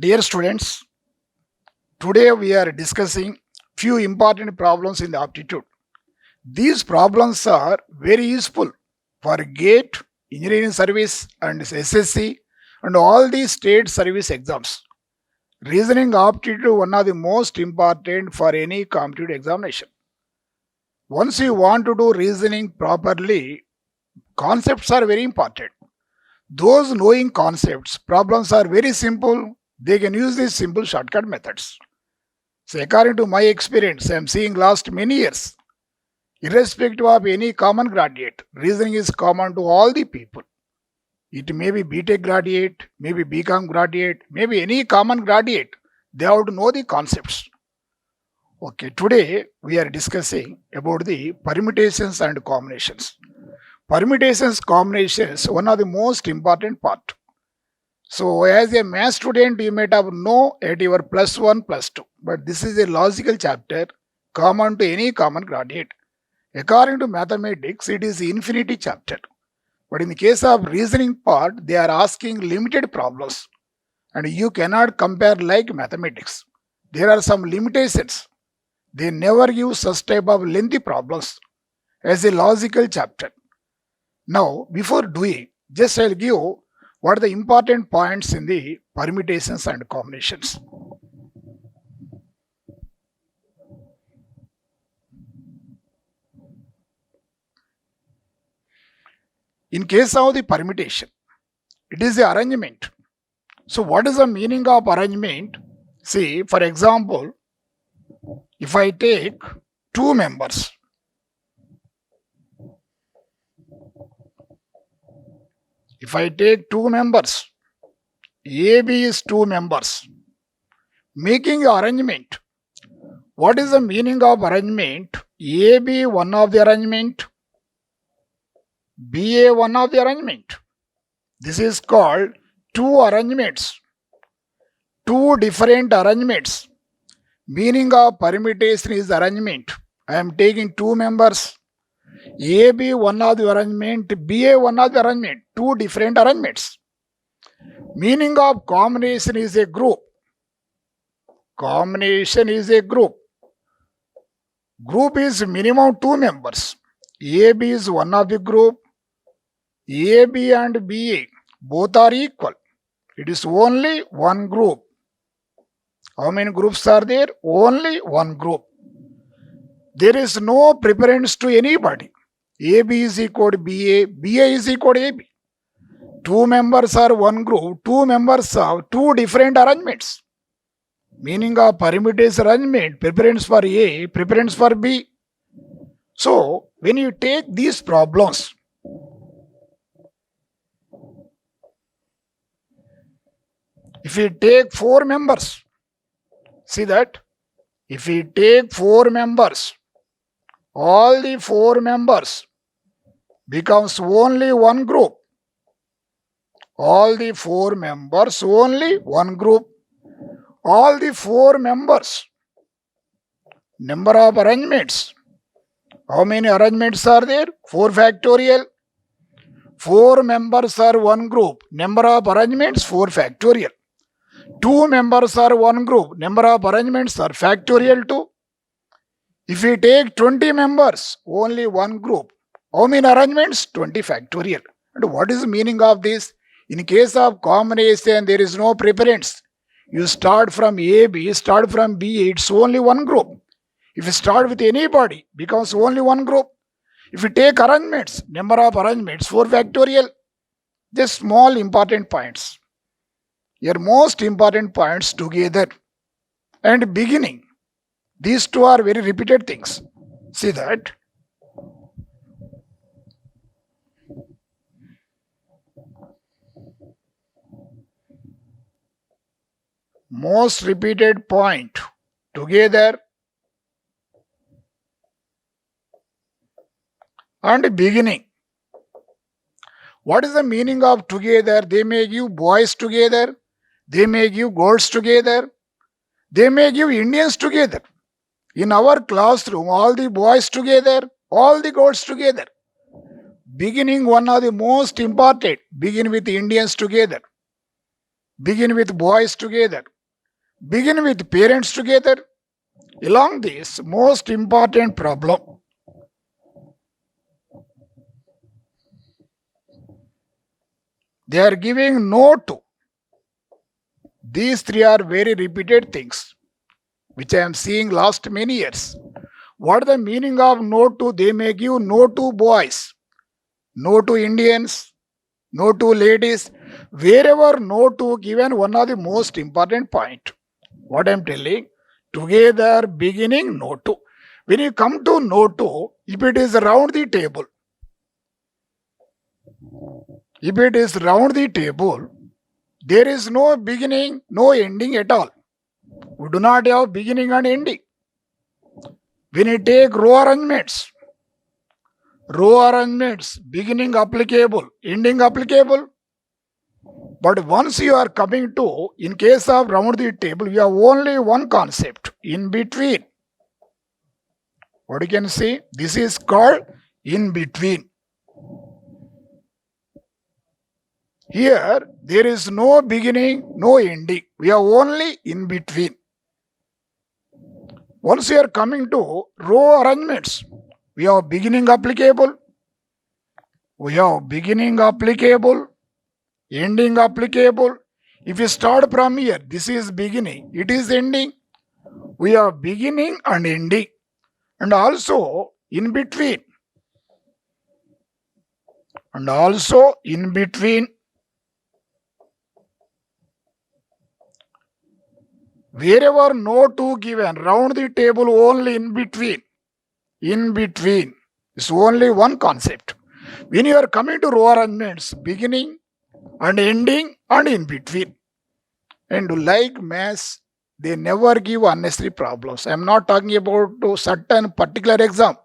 Dear students, today we are discussing few important problems in the aptitude. These problems are very useful for GATE, Engineering Service and SSC and all the state service exams. Reasoning aptitude is one of the most important for any competitive examination. Once you want to do reasoning properly, concepts are very important. Those knowing concepts, problems are very simple. They can use these simple shortcut methods. So according to my experience, I am seeing last many years, irrespective of any common graduate, reasoning is common to all the people. It may be BTech graduate, maybe BCom graduate, maybe any common graduate. They have to know the concepts. Okay, today we are discussing about the permutations and combinations. Permutations, combinations, one of the most important part. So as a math student, you might have know at your +1, +2. But this is a logical chapter common to any common graduate. According to mathematics, it is infinity chapter. But in the case of reasoning part, they are asking limited problems. And you cannot compare like mathematics. There are some limitations. They never give such type of lengthy problems as a logical chapter. Now, before doing, just I'll give what are the important points in the permutations and combinations. In case of the permutation, it is the arrangement. So what is the meaning of arrangement? See, for example, if I take two members, AB is two members, making an arrangement. What is the meaning of arrangement? AB one of the arrangement, BA one of the arrangement. This is called two arrangements, two different arrangements. Meaning of permutation is arrangement. I am taking two members, AB one of the arrangement, BA one of the arrangement, two different arrangements. Meaning of combination is a group. Combination is a group. Group is minimum two members. AB is one of the group. AB and BA both are equal. It is only one group. How many groups are there? Only one group. There is no preference to anybody. AB is equal to BA, BA is equal to AB. Two members are one group, two members have two different arrangements. Meaning of permutation arrangement, preference for A, preference for B. So, when you take these problems, if we take four members, see that? If we take four members, all the four members becomes only one group. All the four members, only one group. All the four members, number of arrangements. How many arrangements are there? 4 factorial. 4 members are one group. Number of arrangements 4 factorial. 2 members are one group. Number of arrangements are factorial 2. If we take 20 members, only one group. How many arrangements? 20 factorial. And what is the meaning of this? In case of combination, there is no preference. You start from A, B, start from B, it's only one group. If you start with anybody, becomes only one group. If you take arrangements, number of arrangements, 4 factorial. Just small important points. Your most important points together. And beginning. These two are very repeated things. See that? Most repeated point together and beginning. What is the meaning of together? They may give boys together, they may give girls together, they may give Indians together. In our classroom, all the boys together, all the girls together. Beginning one of the most important, begin with Indians together. begin with boys together, begin with parents together. Along this most important problem, they are giving no to. These three are very repeated things which I am seeing last many years. What the meaning of no to? They may give no to boys, no to Indians, no to ladies. Wherever no to given, one of the most important point. What I am telling, together, beginning, no to. When you come to no to, if it is round the table, there is no beginning, no ending at all. We do not have beginning and ending. When you take row arrangements, beginning applicable, ending applicable. But once you are coming to, in case of round the table, you have only one concept, in between. What you can see? This is called in between. Here, there is no beginning, no ending. We are only in between. Once you are coming to row arrangements, we have beginning applicable, ending applicable. If you start from here, this is beginning, it is ending. We have beginning and ending, and also in between. Wherever no to given, round the table only in between. It's only one concept. When you are coming to row arrangements, beginning and ending and in between. And like maths, they never give unnecessary problems. I am not talking about a certain particular exam.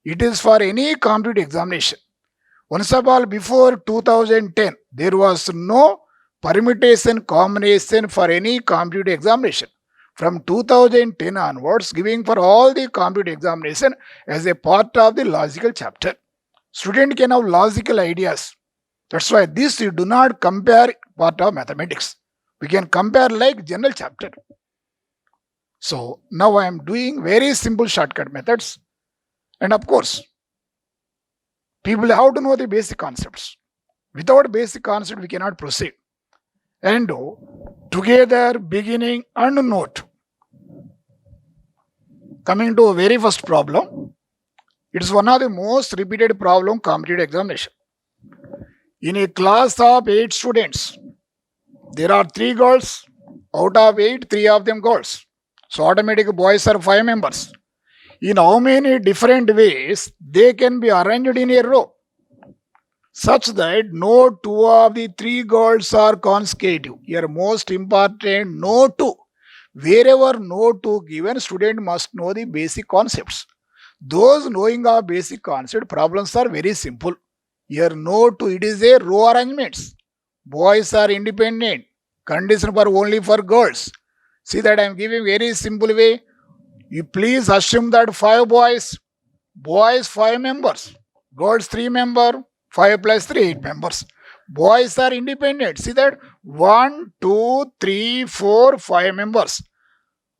It is for any competitive examination. Once of all, before 2010, there was no permutation combination for any competitive examination. From 2010 onwards, giving for all the competitive examination as a part of the logical chapter. Student can have logical ideas. That's why this you do not compare part of mathematics. We can compare like general chapter. So now I am doing very simple shortcut methods. And of course, people have to know the basic concepts. Without basic concept, we cannot proceed. And together, beginning and note. Coming to a very first problem, it is one of the most repeated problem competitive examination. In a class of 8 students, there are 3 girls. Out of 8, 3 of them girls. So automatically boys are 5 members. In how many different ways they can be arranged in a row, such that no 2 of the 3 girls are consecutive. Here most important, no 2. Wherever no 2 given, student must know the basic concepts. Those knowing of basic concept, problems are very simple. Here no 2, it is a row arrangements. Boys are independent. Condition for only for girls. See that I am giving very simple way. You please assume that 5 boys 5 members, girls 3 member, 5 plus 3, 8 members. Boys are independent. See that 1, 2, 3, 4, 5 members.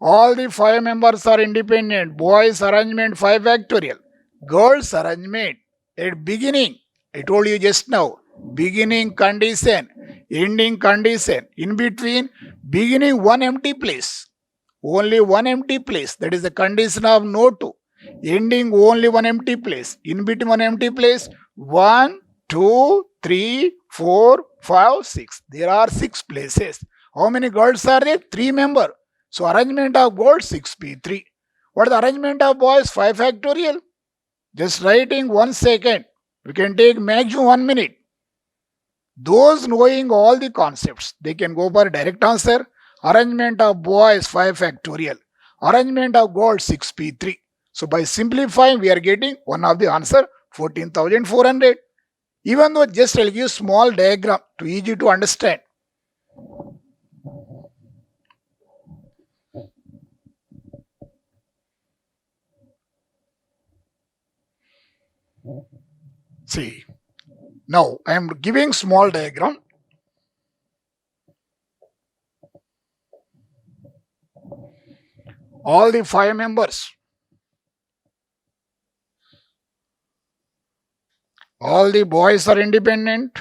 All the 5 members are independent. Boys arrangement 5 factorial. Girls arrangement at beginning. I told you just now. Beginning condition, ending condition. In between, beginning one empty place. Only one empty place. That is the condition of no 2. Ending only one empty place. In between one empty place. 1, 2, 3, 4, 5, 6. There are 6 places. How many girls are there? 3 members. So arrangement of girls 6p3. What is the arrangement of boys? 5 factorial. Just writing 1 second. We can take maximum 1 minute. Those knowing all the concepts, they can go for direct answer. Arrangement of boys 5 factorial. Arrangement of girls 6p3. So by simplifying, we are getting one of the answer 14,400. Even though just I'll give small diagram to easy to understand. See, now I am giving small diagram. All the 5 members. All the boys are independent.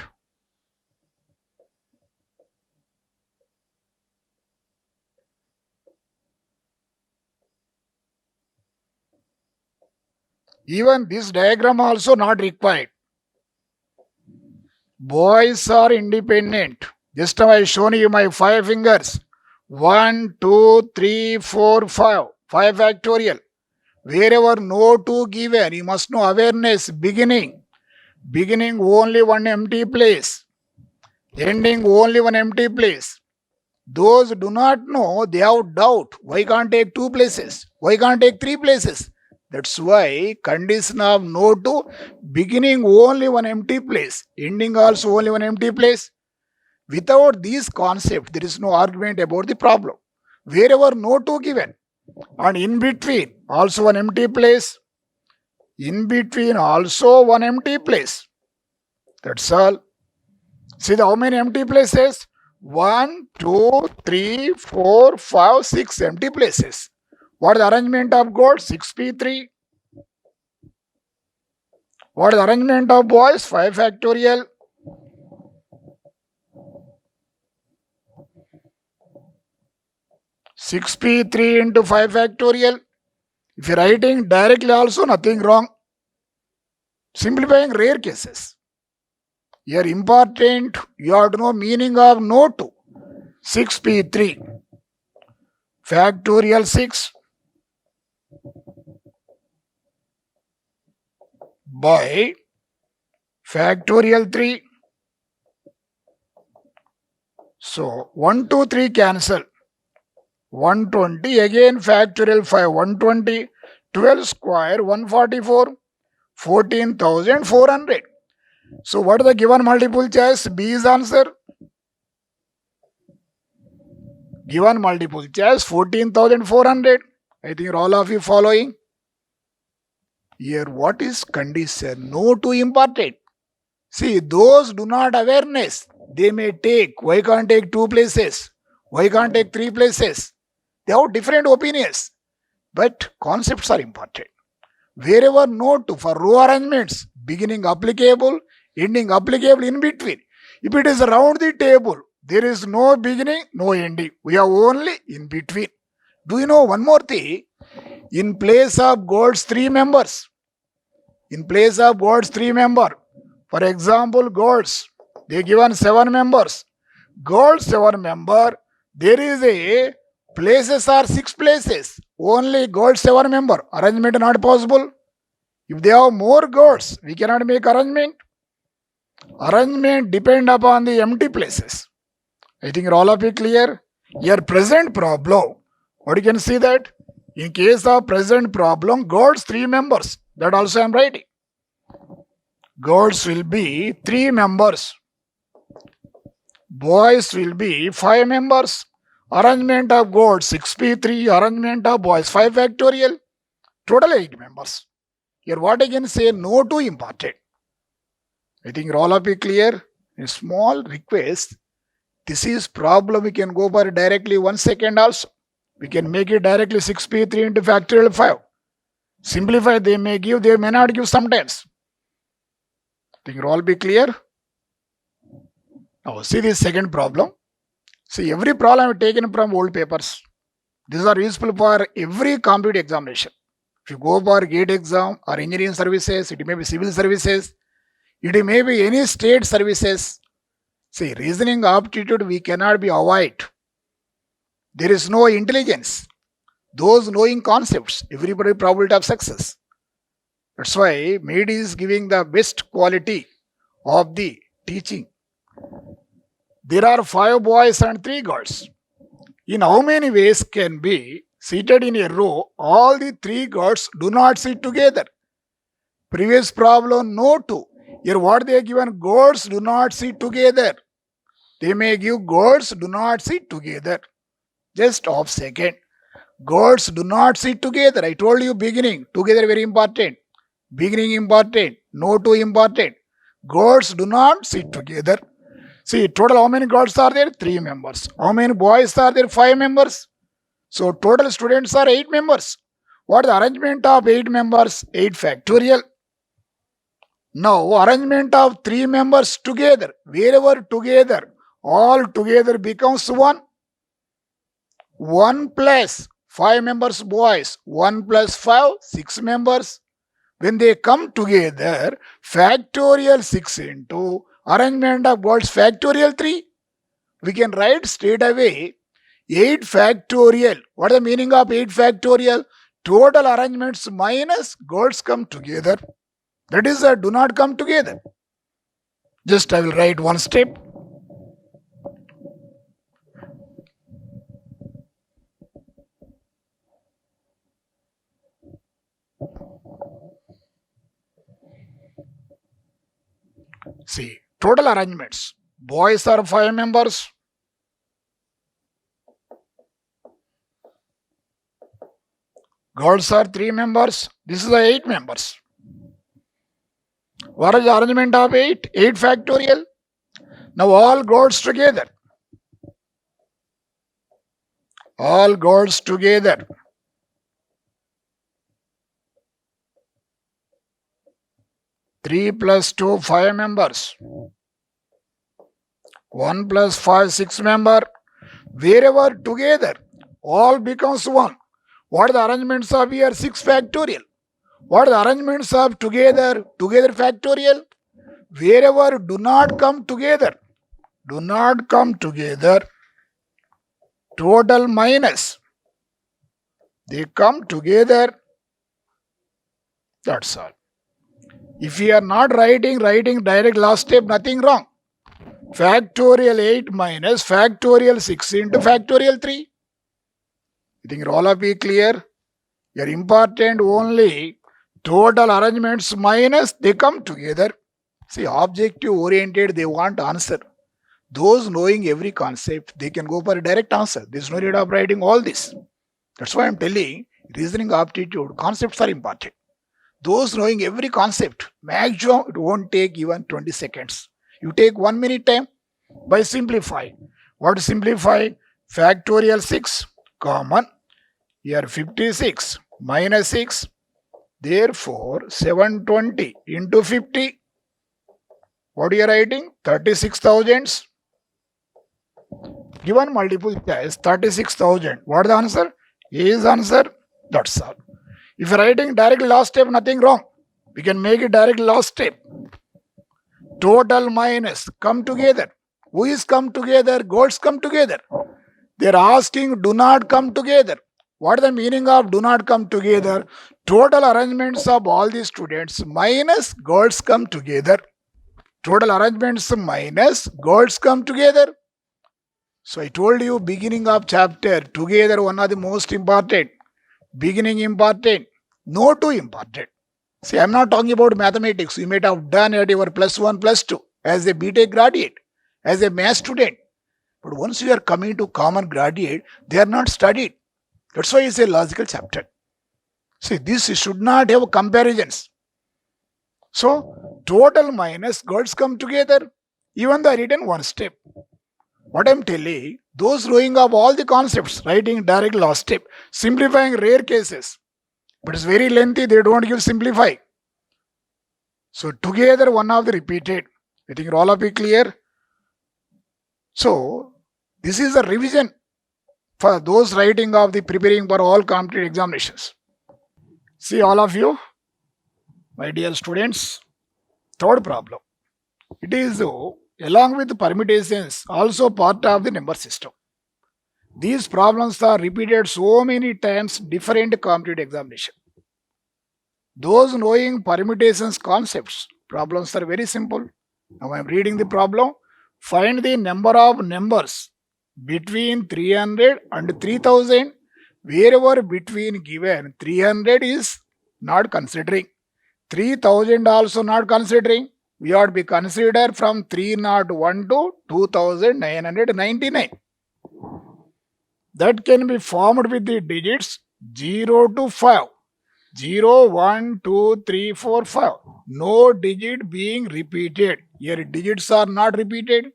Even this diagram also not required. Boys are independent. Just now I shown you my 5 fingers. 1, 2, 3, 4, 5. 5 factorial. Wherever no 2 given, you must know awareness, beginning. Beginning only one empty place. Ending only one empty place. Those do not know, they have doubt. Why can't take 2 places? Why can't take 3 places? That's why condition of no to beginning only one empty place, ending also only one empty place. Without these concepts, there is no argument about the problem. Wherever no to given, and in between also one empty place, in between also one empty place. That's all. See how many empty places? 1, 2, 3, 4, 5, 6 empty places. What is the arrangement of goats? 6p3. What is the arrangement of boys? 5 factorial. Six p3 into 5 factorial. If you are writing directly also, nothing wrong. Simplifying rare cases. Here important, you have to know meaning of no to. 6p3 factorial 6 by factorial 3. So 1, 2, 3 cancel. 120 again factorial 5. 120 12 square 144 14,400. So what is the given multiple choice? B is answer. Given multiple choice 14,400. I think you're all of you following. Here what is condition? No to important. See, those do not awareness. They may take. Why can't take 2 places? Why can't take 3 places? They have different opinions. But concepts are important. Wherever no to for row arrangements, beginning applicable, ending applicable in between. If it is around the table, there is no beginning, no ending. We have only in between. Do you know one more thing? In place of God's 3 members. In place of God's 3 member. For example, God's. They given 7 members. God's 7 member. There is a places are 6 places. Only God's 7 member. Arrangement not possible. If they have more gods, we cannot make arrangement. Arrangement depend upon the empty places. I think all of it clear. Your present problem. What you can see that? In case of present problem, God's 3 members. That also I am writing. Gods will be 3 members. Boys will be 5 members. Arrangement of gods 6p3. Arrangement of boys 5 factorial. Total 8 members. Here what I can say, no to important. I think all of it clear. A small request. This is problem we can go for directly 1 second also. We can make it directly 6p3 into factorial 5. Simplify, they may give, they may not give sometimes. I think all be clear. Now see this second problem. See, every problem I have taken from old papers. These are useful for every competitive examination. If you go for GATE exam or engineering services, it may be civil services, it may be any state services. See, reasoning aptitude we cannot be avoid. There is no intelligence. Those knowing concepts, everybody probability of success. That's why MAID is giving the best quality of the teaching. There are 5 boys and 3 girls. In how many ways can be seated in a row, all the 3 girls do not sit together? Previous problem, no to. Here what they are given, girls do not sit together. They may give girls do not sit together. Just off second. Girls do not sit together. I told you beginning. Together very important. Beginning important. No to important. Girls do not sit together. See, total how many girls are there? 3 members. How many boys are there? 5 members. So total students are 8 members. What is the arrangement of 8 members? 8 factorial. Now arrangement of 3 members together. Wherever together, all together becomes 1. 1 plus 5 members boys. 1 plus 5, 6 members. When they come together, factorial 6 into arrangement of girls factorial 3. We can write straight away 8 factorial. What is the meaning of 8 factorial? Total arrangements minus girls come together. That is, do not come together. Just I will write one step. See, total arrangements. Boys are 5 members. Girls are 3 members. This is the 8 members. What is the arrangement of 8? 8 factorial. Now all girls together. All girls together. Three plus 2, 5 members. 1 plus 5, 6 member. Wherever together, all becomes 1. What are the arrangements of here? 6 factorial. What are the arrangements of together? Together factorial. Wherever do not come together. Do not come together. Total minus. They come together. That's all. If you are not writing direct last step, nothing wrong. Factorial 8 minus factorial 6 into factorial 3. I think all of you clear? Your important only total arrangements minus they come together. See, objective oriented, they want answer. Those knowing every concept, they can go for a direct answer. There's no need of writing all this. That's why I'm telling reasoning aptitude, concepts are important. Those knowing every concept, maximum it won't take even 20 seconds. You take 1 minute time by simplifying. What to simplify? Factorial 6 common. Here 56 minus 6. Therefore 720 into 50. What you are writing? 36,000. Given multiple choice 36,000. What is the answer? A is answer. That's all. If you are writing direct last step, nothing wrong. We can make it direct last step. Total minus come together. Who is come together? Girls come together. They are asking do not come together. What is the meaning of do not come together? Total arrangements of all the students minus girls come together. Total arrangements minus girls come together. So I told you beginning of chapter, together one of the most important. Beginning important, no two important. See, I am not talking about mathematics. You might have done at your +1, +2 as a BTech graduate, as a math student. But once you are coming to common graduate, they are not studied. That's why it's a logical chapter. See, this should not have comparisons. So, total minus girls come together. Even though I written one step. What I am telling, those knowing of all the concepts, writing direct last step, simplifying rare cases. But it's very lengthy, they don't give simplify. So, together one of the repeated. I think all of it clear. So, this is a revision for those writing of the preparing for all competitive examinations. See all of you, my dear students, third problem. It is along with permutations also part of the number system. These problems are repeated so many times different competitive examination. Those knowing permutations concepts, problems are very simple. Now I am reading the problem. Find the number of numbers between 300 and 3000 wherever between given 300 is not considering. 3000 also not considering. We have to be considered from 301 to 2999. That can be formed with the digits 0 to 5. 0, 1, 2, 3, 4, 5. No digit being repeated. Here digits are not repeated.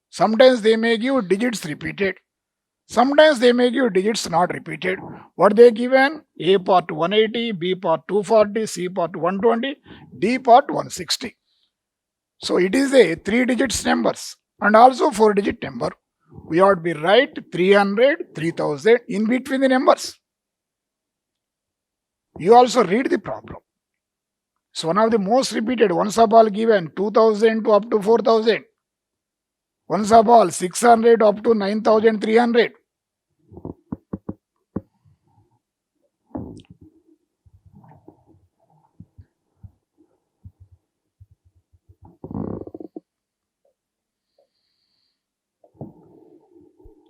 Sometimes they may give digits repeated. Sometimes they make you digits not repeated. What they given? A part 180, B part 240, C part 120, D part 160. So it is a 3 digits numbers and also 4 digit number. We ought to be right 300, 3000 in between the numbers. You also read the problem. So one of the most repeated ones of all given 2000 to up to 4000. Ones of all 600 up to 9300.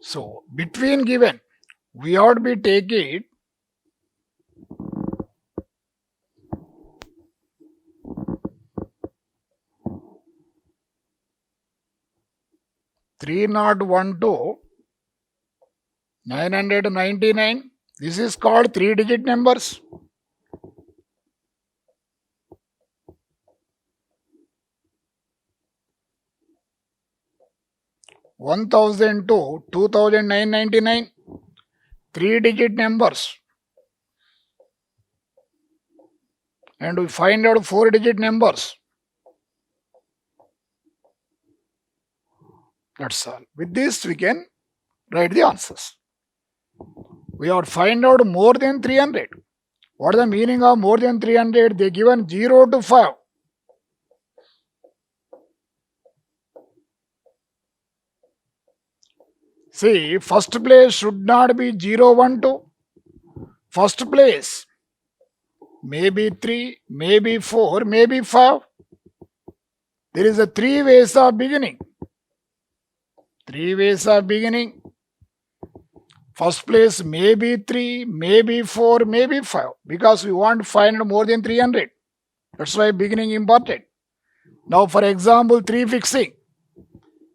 So between given, we ought to be taking 301 to 999. This is called 3 digit numbers. $1,000 to 2,999, 3 digit numbers. And we find out 4 digit numbers. That's all. With this, we can write the answers. We have to find out more than 300. What is the meaning of more than 300? They given 0 to 5. See, first place should not be 0, 1, 2. First place, maybe 3, maybe 4, maybe 5. There is a 3 ways of beginning. 3 ways of beginning. First place maybe 3, maybe 4, maybe 5. Because we want to find more than 300. That's why beginning important. Now for example, 3 fixing.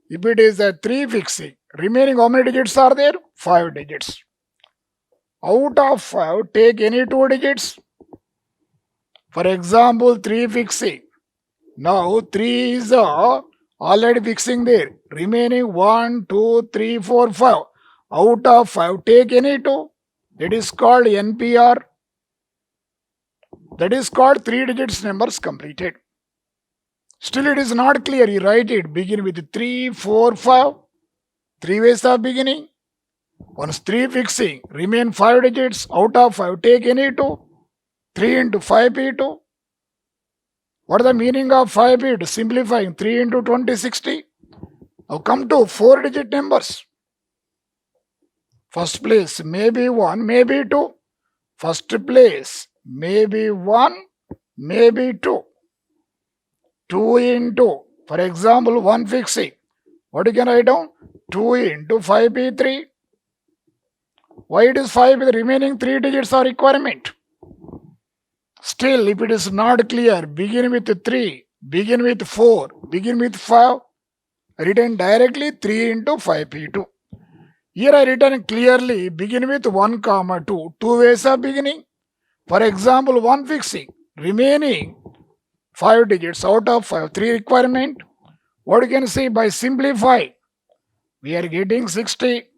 If it is a 3 fixing, remaining how many digits are there? 5 digits. Out of 5, take any 2 digits. For example, 3 fixing. Now 3 is already fixing there. Remaining 1, 2, 3, 4, 5. Out of 5, take any 2. That is called NPR. That is called 3 digits numbers completed. Still it is not clear. You write it. Begin with 3, 4, 5. 3 ways of beginning. Once 3 fixing, remain 5 digits. Out of 5, take any 2. 3 into 5 P2. What is the meaning of 5 P2? Simplifying 3 into 20, 60. Now come to 4 digit numbers. First place maybe 1, maybe 2. First place maybe 1, maybe 2. 2 into, for example, 1 fixing. What you can write down? 2 into 5P3. Why it is 5? The remaining 3 digits are requirement. Still, if it is not clear, begin with 3, begin with 4, begin with 5. Written directly 3 into 5P2. Here I written clearly, begin with 1, 2. 2 ways of beginning. For example, 1 fixing. Remaining 5 digits out of 5, 3 requirement. What you can see by simplify, we are getting 60.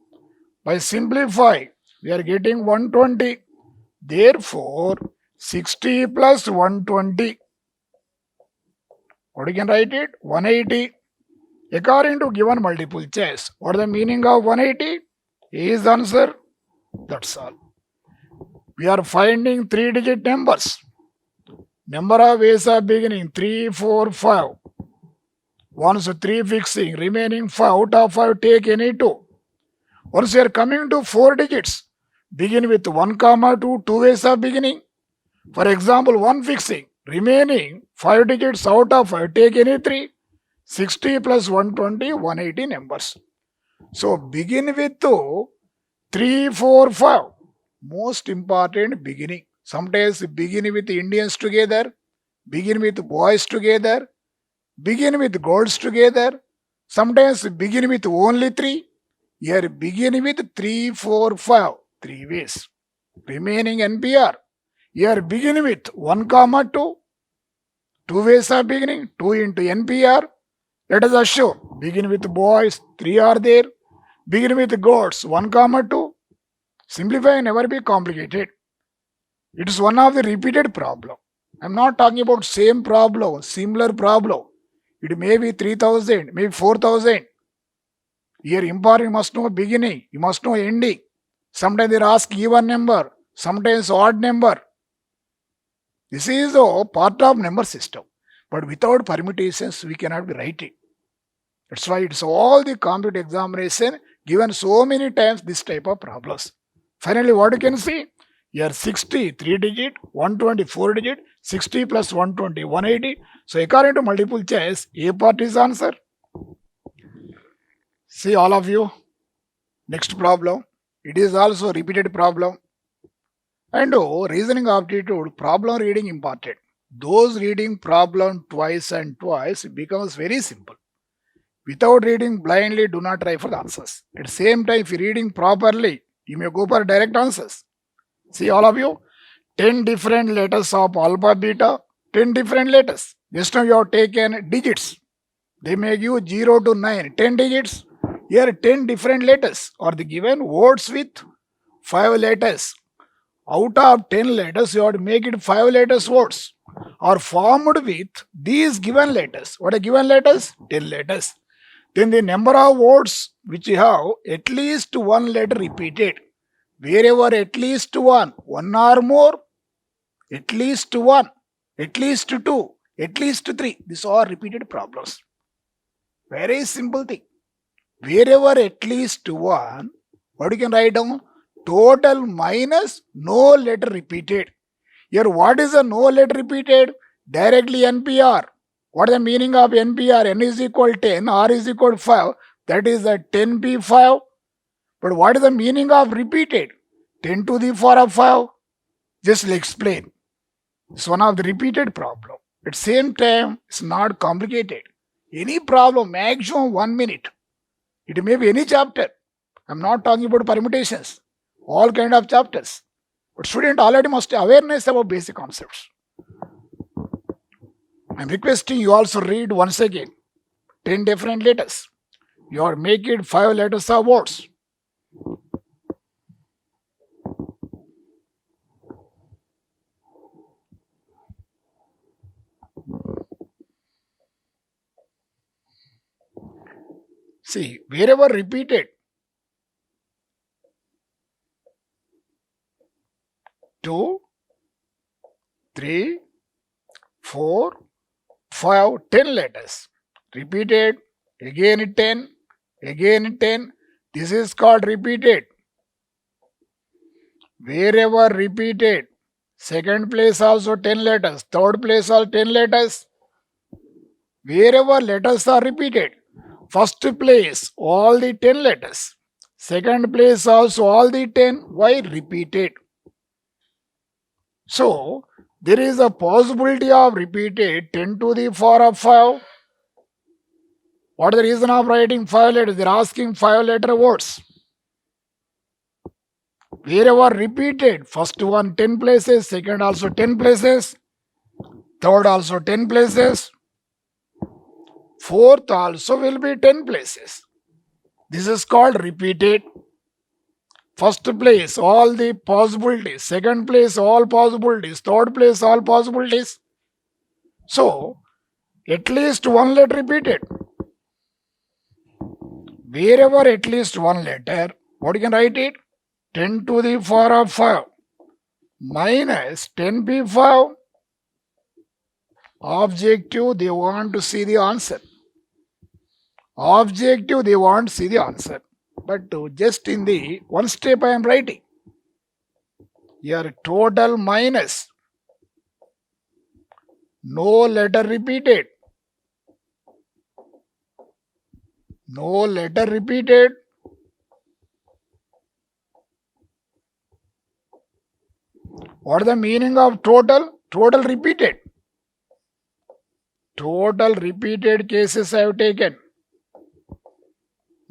By simplify, we are getting 120. Therefore, 60 plus 120. What you can write it? 180. According to given multiple choice. What is the meaning of 180? Is the answer. That's all. We are finding 3 digit numbers. Number of ways of beginning 3, 4, 5. Once 3 fixing, remaining 5 out of 5, take any 2. Once you are coming to 4 digits, begin with 1, 2, 2 ways of beginning. For example, 1 fixing, remaining 5 digits out of 5, take any 3. 60 plus 120, 180 numbers. So begin with 3, 4, 5. Most important beginning. Sometimes begin with Indians together, begin with boys together, begin with girls together. Sometimes begin with only 3. Here begin with 3, 4, 5. 3 ways. Remaining NPR. Here begin with 1, 2. 2 ways of beginning. 2 into NPR. Let us assume begin with boys. 3 are there. Begin with goats 1 comma 2. Simplify never be complicated. It is one of the repeated problem. I am not talking about same problem, similar problem. It may be 3000, maybe 4000. Here important you must know beginning, you must know ending. Sometimes they ask even number, sometimes odd number. This is a part of number system. But without permutations, we cannot be writing. That's why it's all the competitive examination given so many times this type of problems. Finally, what you can see? Here 60, 3 digit, 120, 4 digit, 60 plus 120, 180. So according to multiple choice, A part is answer. See all of you. Next problem. It is also repeated problem. And reasoning aptitude, problem reading important. Those reading problem twice and twice becomes very simple. Without reading blindly, do not try for the answers. At the same time, if you reading properly, you may go for direct answers. See all of you, 10 different letters of alpha, beta, 10 different letters. Just now you have taken digits. They may give 0 to 9, 10 digits. Here 10 different letters are the given words with 5 letters. Out of 10 letters, you have to make it 5 letters words are formed with these given letters. What are given letters? 10 letters. Then the number of words which you have at least one letter repeated. Wherever at least one or more, at least one, at least two, at least three. These are repeated problems. Very simple thing. Wherever at least one, what you can write down? Total minus no letter repeated. Here what is a no letter repeated? Directly NPR. What is the meaning of NPR? N is equal 10, R is equal 5. That is a 10p5. But what is the meaning of repeated? 10 to the power of 5. Just explain. It's one of the repeated problem. At same time, it's not complicated. Any problem, maximum 1 minute. It may be any chapter. I'm not talking about permutations. All kind of chapters. But student already must have awareness about basic concepts. I'm requesting you also read once again 10 different letters. You are making 5 letters of words. See, wherever repeated, 2, 3, 4, 5, 10 letters. Repeated, again 10, again 10. This is called repeated. Wherever repeated, second place also 10 letters, third place also 10 letters. Wherever letters are repeated, first place all the 10 letters, second place also all the 10. Why? Repeated. So, there is a possibility of repeated 10 to the power of 5. What is the reason of writing 5 letters? They are asking 5 letter words. Wherever repeated, first one 10 places, second also 10 places, third also 10 places, fourth also will be 10 places. This is called repeated. First place, all the possibilities. Second place, all possibilities. Third place, all possibilities. So, at least one letter repeated. Wherever at least one letter, what you can write it? 10 to the power of 5 minus 10p5. Objective, they want to see the answer. Objective, they want to see the answer. But just in the one step I am writing. Here total minus no letter repeated. No letter repeated. What is the meaning of total? Total repeated. Total repeated cases I have taken.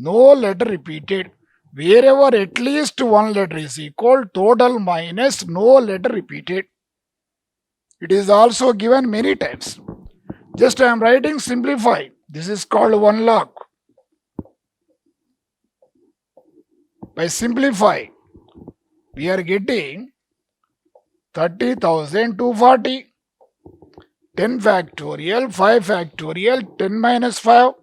No letter repeated. Wherever at least one letter is equal, total minus no letter repeated. It is also given many times. Just I am writing simplified. This is called one log. By simplifying, we are getting 30,240. 10 factorial, 5 factorial, 10 minus 5,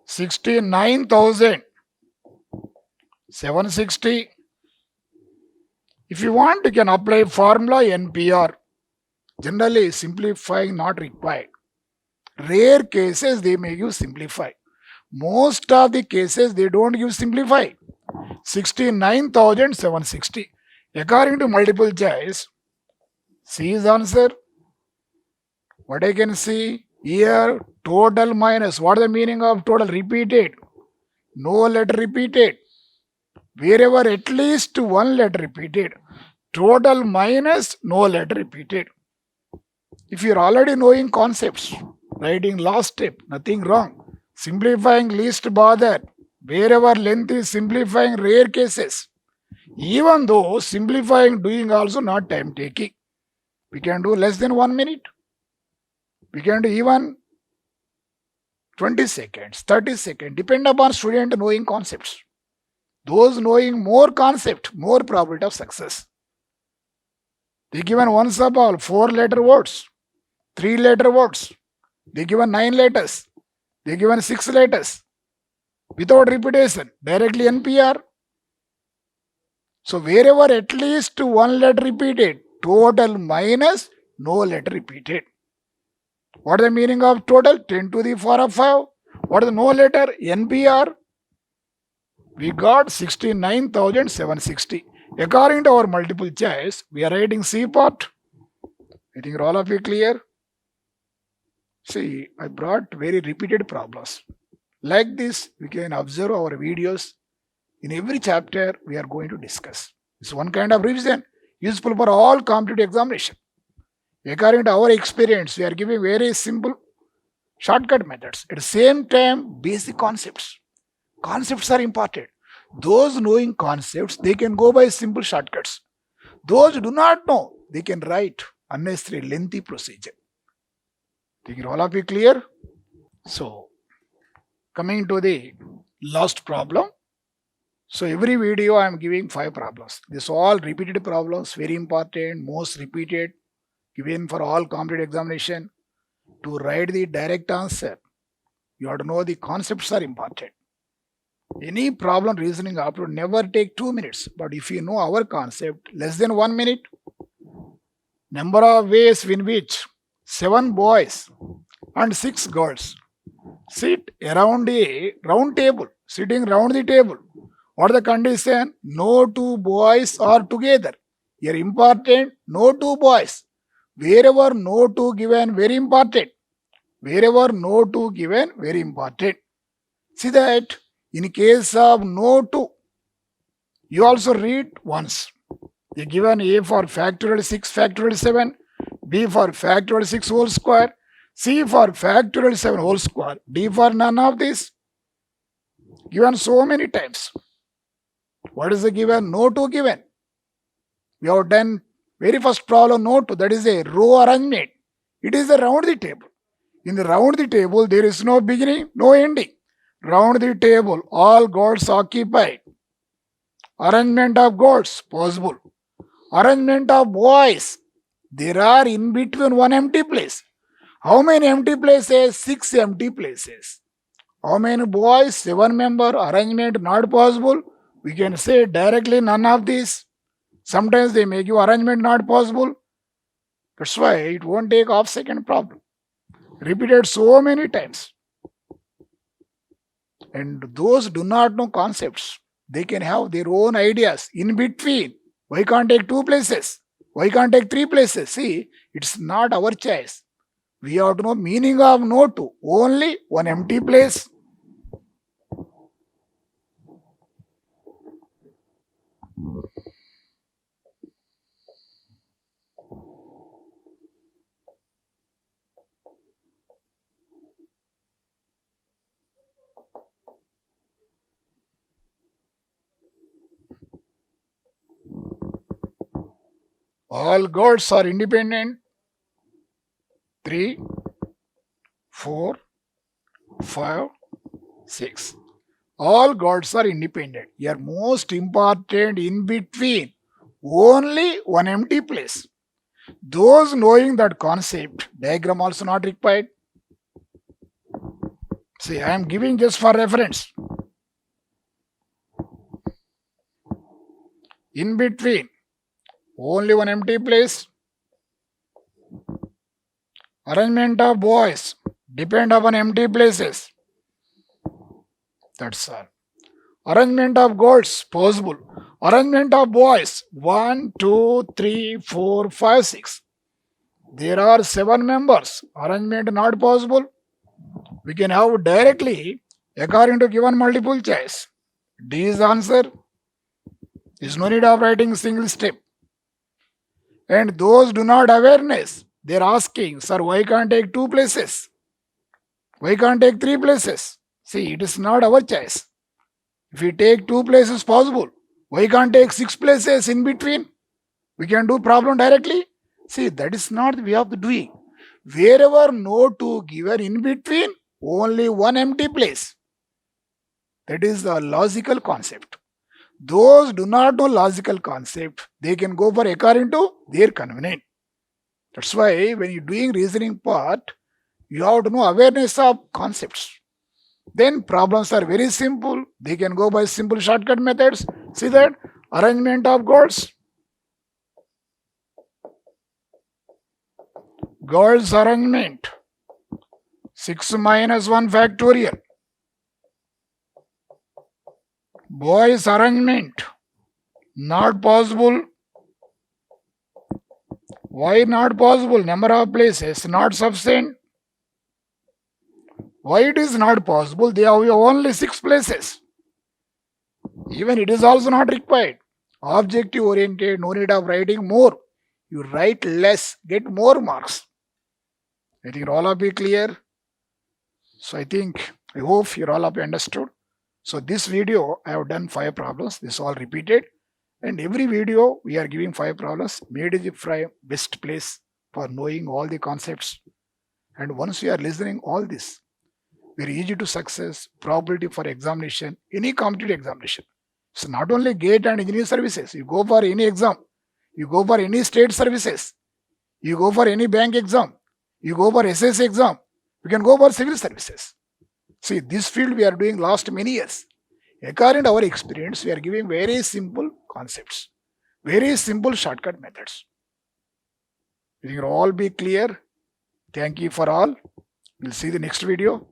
69,760. If you want, you can apply formula NPR. Generally, simplifying not required. Rare cases, they may give simplify. Most of the cases, they don't give simplify. 69,760. According to multiple choice, C is answer. What I can see here, total minus. What is the meaning of total? Repeated. No letter repeated. Wherever at least one letter repeated. Total minus no letter repeated. If you are already knowing concepts, writing last step, nothing wrong. Simplifying least bother. Wherever length is simplifying, rare cases. Even though simplifying doing also not time taking. We can do less than 1 minute. We can do even 20 seconds, 30 seconds, depend upon student knowing concepts. Those knowing more concept, more probability of success. They given one sub all, 4-letter words, 3-letter words. They given 9 letters. They given 6 letters. Without repetition, directly NPR. So wherever at least one letter repeated, total minus no letter repeated. What is the meaning of total? 10 to the power of 5. What is the no letter? NPR. We got 69,760. According to our multiple choice, we are writing C part. I think all of you clear. See, I brought very repeated problems. Like this, we can observe our videos. In every chapter, we are going to discuss. It's one kind of revision, useful for all competitive examination. According to our experience, we are giving very simple shortcut methods. At the same time, basic concepts. Concepts are important. Those knowing concepts, they can go by simple shortcuts. Those who do not know, they can write unnecessary lengthy procedure. Think all of you clear? So, coming to the last problem. So, every video I am giving 5 problems. These all repeated problems, very important, most repeated, given for all competitive examination. To write the direct answer, you have to know the concepts are important. Any problem reasoning aptitude never take 2 minutes. But if you know our concept, less than 1 minute. Number of ways in which 7 boys and 6 girls sit around a round table, sitting round the table. What is the condition? No 2 boys are together. Here important, no 2 boys. Wherever no 2 given, very important. Wherever no 2 given, very important. See that in case of no 2, you also read once. You given A for factorial 6 factorial 7, B for factorial 6 whole square, C for factorial 7 whole square, D for none of this. Given so many times. What is the given? No 2 given. We have done very first problem, no 2, that is a row arrangement. It is around the table. In the round the table, there is no beginning, no ending. Round the table, all goals occupied. Arrangement of goals, possible. Arrangement of boys, there are in between one empty place. How many empty places? 6 empty places. How many boys? 7 member. Arrangement not possible. We can say directly none of these. Sometimes they make you arrangement not possible. That's why it won't take half second problem. Repeated so many times. And those do not know concepts. They can have their own ideas in between. Why can't take 2 places? Why can't take 3 places? See, it's not our choice. We have to know meaning of no 2. Only one empty place. All goals are independent. 3, 4, 5, 6. All gods are independent. Here most important in between, only one empty place. Those knowing that concept, diagram also not required. See, I am giving just for reference. In between, only one empty place. Arrangement of boys depend upon empty places. That's all. Arrangement of gods possible. Arrangement of boys 1, 2, 3, 4, 5, 6. There are 7 members. Arrangement not possible. We can have directly according to given multiple choice. D is the answer. There is no need of writing single step. And those do not awareness, they are asking, sir, why can't take 2 places? Why can't take 3 places? See, it is not our choice. If we take 2 places possible, why can't take 6 places in between? We can do problem directly. See, that is not the way of doing. Wherever no 2 given in between, only one empty place. That is the logical concept. Those do not know logical concept, they can go for according to their convenience. That's why when you're doing reasoning part, you have to know awareness of concepts. Then problems are very simple. They can go by simple shortcut methods. See that? Arrangement of gods. Gods arrangement. 6 minus 1 factorial. Boys arrangement. Not possible. Why not possible? Number of places not sufficient. Why it is not possible? They have only 6 places. Even it is also not required. Objective oriented, no need of writing more. You write less, get more marks. I think all of you clear. So I hope you all of you understood. So this video I have done 5 problems. This all repeated. And every video we are giving 5 problems. Made is the best place for knowing all the concepts. And once you are listening all this, very easy to success, probability for examination, any competitive examination. So not only GATE and engineering services, you go for any exam, you go for any state services, you go for any bank exam, you go for SSC exam, you can go for civil services. See, this field we are doing last many years. According to our experience, we are giving very simple concepts, very simple shortcut methods. I think all be clear. Thank you for all. We'll see the next video.